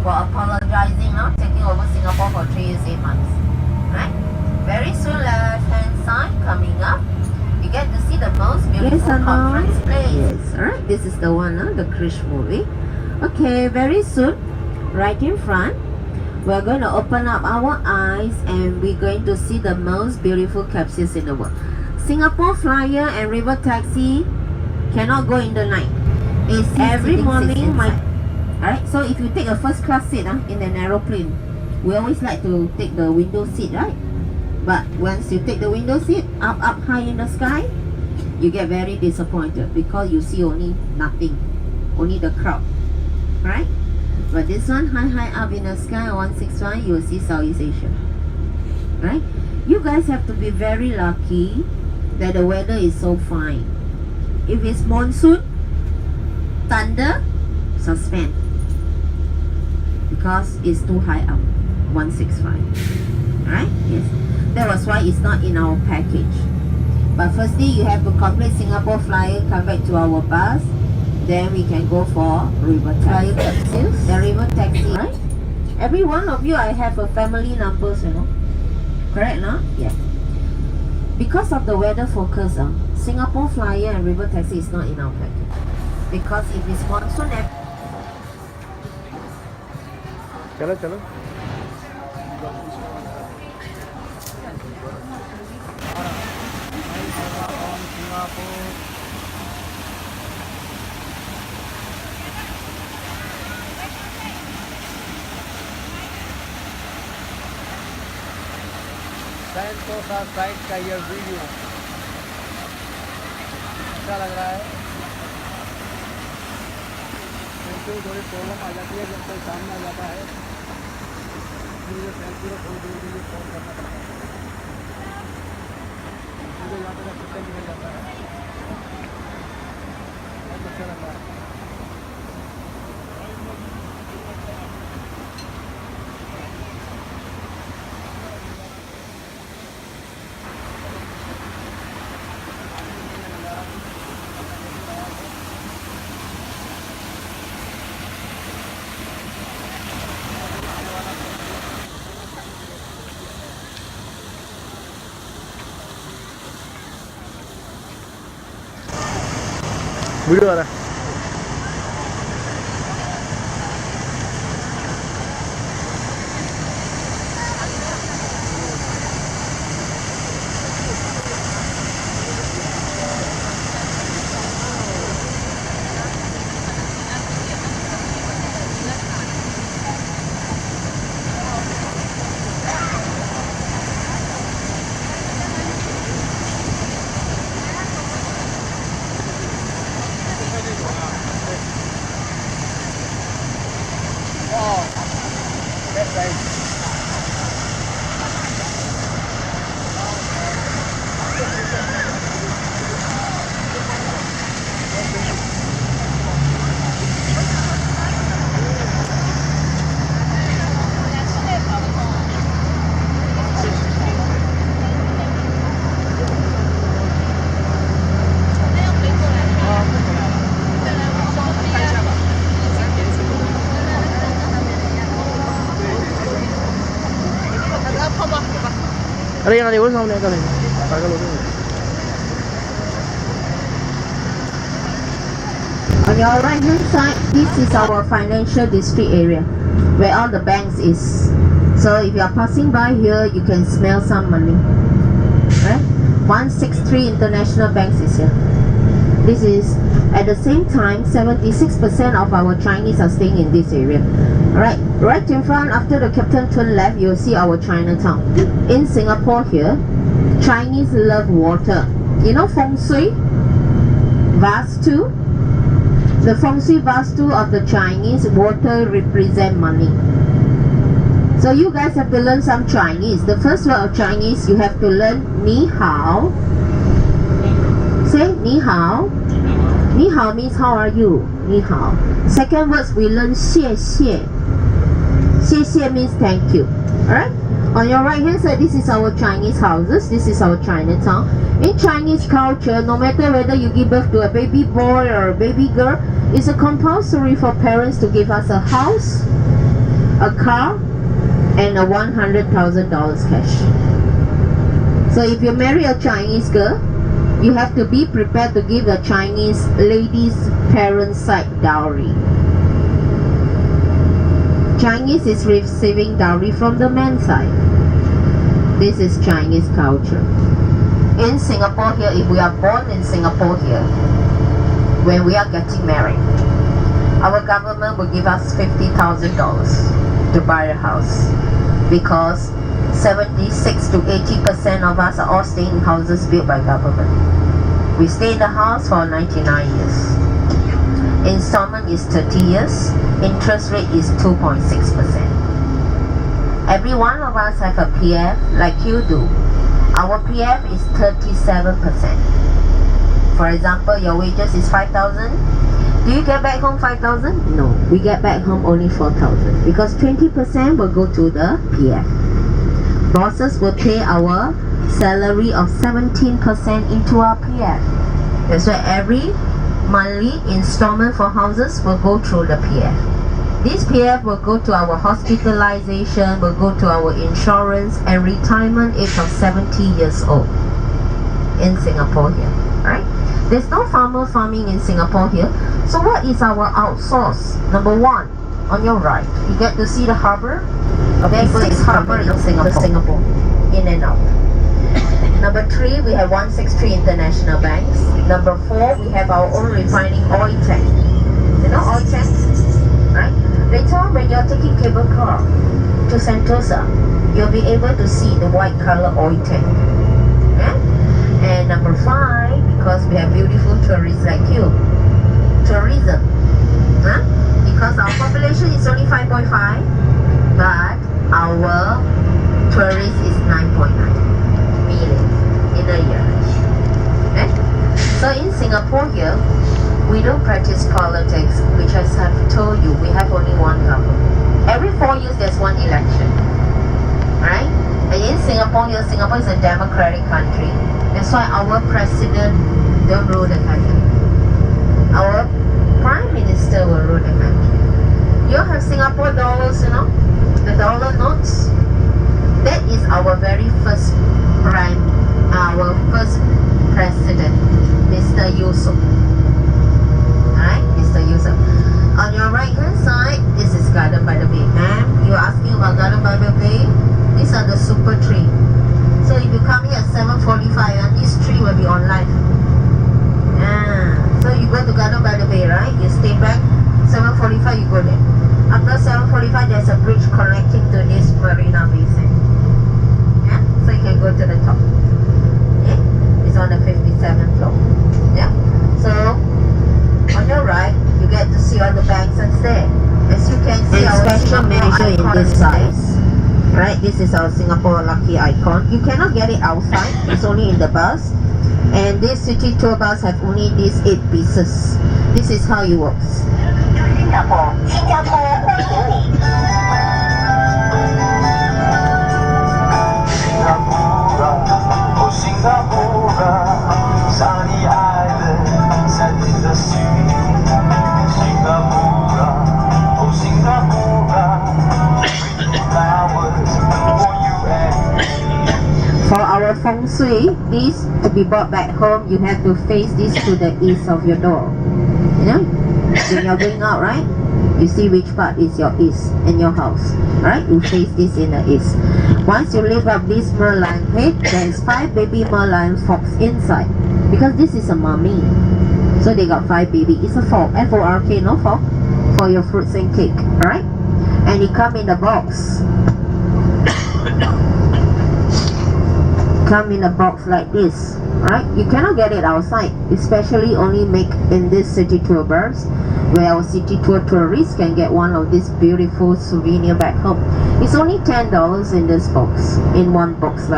for apologizing, taking over Singapore for 3 years, 8 months. Right? Very soon, left-hand side coming up. You get to see the most beautiful conference place. Yes, alright. This is the one, the Krish movie. Okay, very soon, right in front, we're going to open up our eyes and we're going to see the most beautiful capsules in the world. Singapore Flyer and River Taxi cannot go in the night. It's every morning. Alright, so if you take a first class seat in an aeroplane, we always like to take the window seat, right? But once you take the window seat up high in the sky, you get very disappointed because you see only nothing, only the crowd, right? But this one, high up in the sky, 165, you will see Southeast Asia, right? You guys have to be very lucky that the weather is so fine. If it's monsoon, thunder, suspend, because it's too high up, 165, right? Yes, that was why it's not in our package. But firstly, you have to complete Singapore Flyer, come back to our bus, then we can go for river taxi. Capsules, the river taxi, right? Every one of you, I have a family numbers, correct, no? Yeah. Because of the weather focus, Singapore Flyer and river taxi is not in our package. Because if it's monsoon, चलो Sentosa site का ये video अच्छा लग रहा है। थोड़ी problem आ जाती है जब कोई सामने आ जाता है, मुझे सेल्फी को थोड़ी दूर के लिए फोन करना पड़ता है, मुझे यहाँ पे कुत्ते मिल जाता है, बहुत अच्छा लग रहा है। वीडियो आ रहा है। अरे यहाँ देखो सामने का नहीं पागल हो गए। On your right hand side, this is our financial district area where all the banks is. So if you are passing by here, you can smell some money. Right? 163 international banks is here. This is at the same time 76% of our Chinese are staying in this area. Alright, right in front after the captain turn left, you'll see our Chinatown. In Singapore here, Chinese love water. You know feng shui? Vastu? The feng shui vastu of the Chinese, water represent money. So you guys have to learn some Chinese. The first word of Chinese, you have to learn ni hao. Say ni hao. Ni hao means how are you? Ni hao. Second words we learn xie xie. Xie xie means thank you. Alright? On your right hand side, this is our Chinese houses. This is our Chinatown. In Chinese culture, no matter whether you give birth to a baby boy or a baby girl, it's a compulsory for parents to give us a house, a car, and a $100,000 cash. So if you marry a Chinese girl, you have to be prepared to give the Chinese lady's parents' side dowry. Chinese is receiving dowry from the man's side. This is Chinese culture. In Singapore here, if we are born in Singapore here, when we are getting married, our government will give us $50,000 to buy a house, because 76 to 80% of us are all staying in houses built by government. We stay in the house for 99 years. Installment is 30 years. Interest rate is 2.6%. Every one of us have a PF like you do. Our PF is 37%. For example, your wages is 5,000. Do you get back home 5,000? No, we get back home only 4,000, because 20% will go to the PF. Bosses will pay our salary of 17% into our PF. That's why every monthly installment for houses will go through the PF. This PF will go to our hospitalization, will go to our insurance and retirement age of 70 years old in Singapore here, right? There's no farmer farming in Singapore here. So what is our outsource? Number one, on your right, you get to see the harbor. There's 6 harbor in Singapore, in and out. Number 3, we have 163 international banks. Number 4, we have our own refining oil tank. You know oil tanks, right? Later on, when you're taking cable car to Sentosa, you'll be able to see the white color oil tank. Yeah? And number 5, because we have beautiful tourists like you, tourism. Huh? Because our population is only 5.5, but our tourist is 9.9 million in a year. Okay? So in Singapore here, we don't practice politics, which as I've told you, we have only one government. Every 4 years there's one election. Right? And in Singapore here, Singapore is a democratic country. That's why our president don't rule the country. Our prime minister will rule the country. You have Singapore dollars, you know, the dollar notes. That is our very first our first president, Mr. Yusof. Alright, Mr. Yusof. On your right hand side, this is Garden by the Bay. Ma'am, you're asking about Garden by the Bay? These are the super tree. So if you come here at 7:45, this tree will be on live. So you go to Garden by the Bay, right? You stay back, 7:45 you go there. After 7:45 there's a bridge connecting to this Marina Basin. Yeah? So you can go to the top. Yeah? It's on the 57th floor. Yeah? So on your right, you get to see all the banks and stay. As you can see, our special manager in this size. Right? This is our Singapore lucky icon. You cannot get it outside. It's only in the bus. And this city tour bus have only these 8 pieces. This is how it works. Singapore, Singapore, 欢迎你。For our feng shui, this to be brought back home, you have to face this to the east of your door. You know, when you're going out, right? You see which part is your east in your house, right? You face this in the east. Once you lift up this merlion head, there is 5 baby merlion fox inside, because this is a mummy. So they got 5 baby. It's a fork, F-O-R-K, no fork, for your fruits and cake, right? And it come in a box. Come in a box like this, right? You cannot get it outside, especially only make in this city tour bus, where our city tour tourists can get one of these beautiful souvenir back home. It's only $10 in this box, in one box like